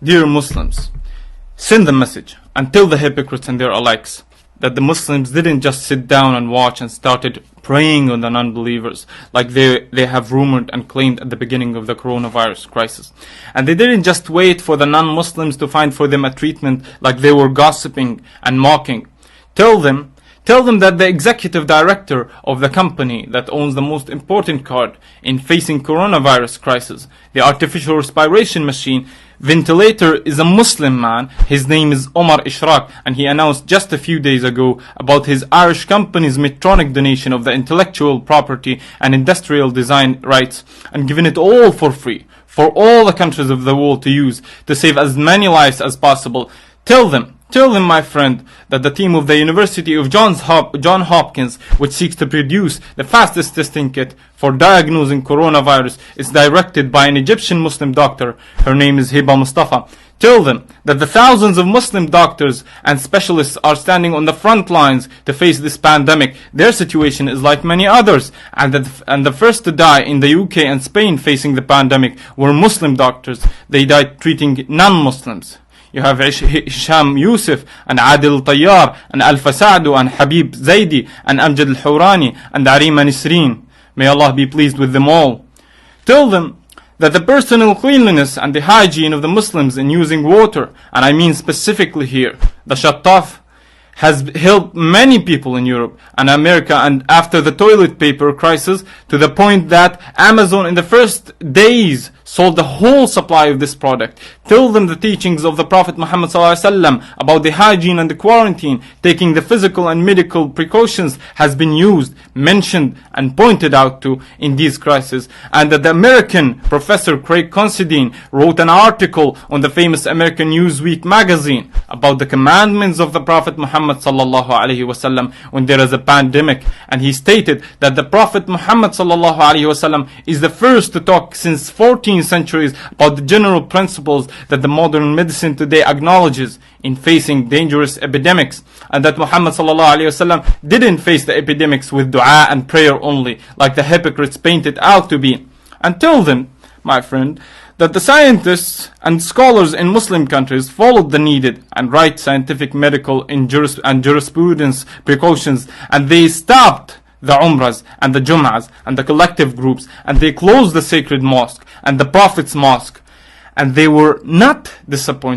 Dear Muslims, send the message and tell the hypocrites and their alikes that the Muslims didn't just sit down and watch and started preying on the non-believers like they have rumored and claimed at the beginning of the coronavirus crisis. And they didn't just wait for the non-Muslims to find for them a treatment like they were gossiping and mocking. Tell them that the executive director of the company that owns the most important card in facing coronavirus crisis, the artificial respiration machine ventilator, is a Muslim man. His name is Omar Ishraq, and he announced just a few days ago about his Irish company's Medtronic donation of the intellectual property and industrial design rights, and giving it all for free for all the countries of the world to use to save as many lives as possible. Tell them, my friend, that the team of the University of Johns Hopkins, which seeks to produce the fastest testing kit for diagnosing coronavirus, is directed by an Egyptian Muslim doctor. Her name is Hiba Mustafa. Tell them that the thousands of Muslim doctors and specialists are standing on the front lines to face this pandemic. Their situation is like many others, and the first to die in the UK and Spain facing the pandemic were Muslim doctors. They died treating non-Muslims. You have Hisham Yusuf and Adil Tayyar and Alfa Saadu and Habib Zaidi and Amjad Al-Hurani and Arima Nisreen. May Allah be pleased with them all. Tell them that the personal cleanliness and the hygiene of the Muslims in using water, and I mean specifically here, the Shattaf, has helped many people in Europe and America and after the toilet paper crisis, to the point that Amazon in the first days sold the whole supply of this product. Tell them the teachings of the Prophet Muhammad ﷺ about the hygiene and the quarantine, taking the physical and medical precautions, has been used, mentioned and pointed out to in these crises, and that the American professor Craig Considine wrote an article on the famous American Newsweek magazine about the commandments of the Prophet Muhammad ﷺ when there is a pandemic, and he stated that the Prophet Muhammad ﷺ is the first to talk since 14 centuries about the general principles that the modern medicine today acknowledges in facing dangerous epidemics, and that Muhammad ﷺ didn't face the epidemics with dua and prayer only, like the hypocrites paint it out to be. And tell them, my friend, that the scientists and scholars in Muslim countries followed the needed and right scientific, medical, and jurisprudence precautions, and they stopped the Umrahs and the Jum'ahs and the collective groups, and they closed the sacred mosque and the Prophet's mosque, and they were not disappointed.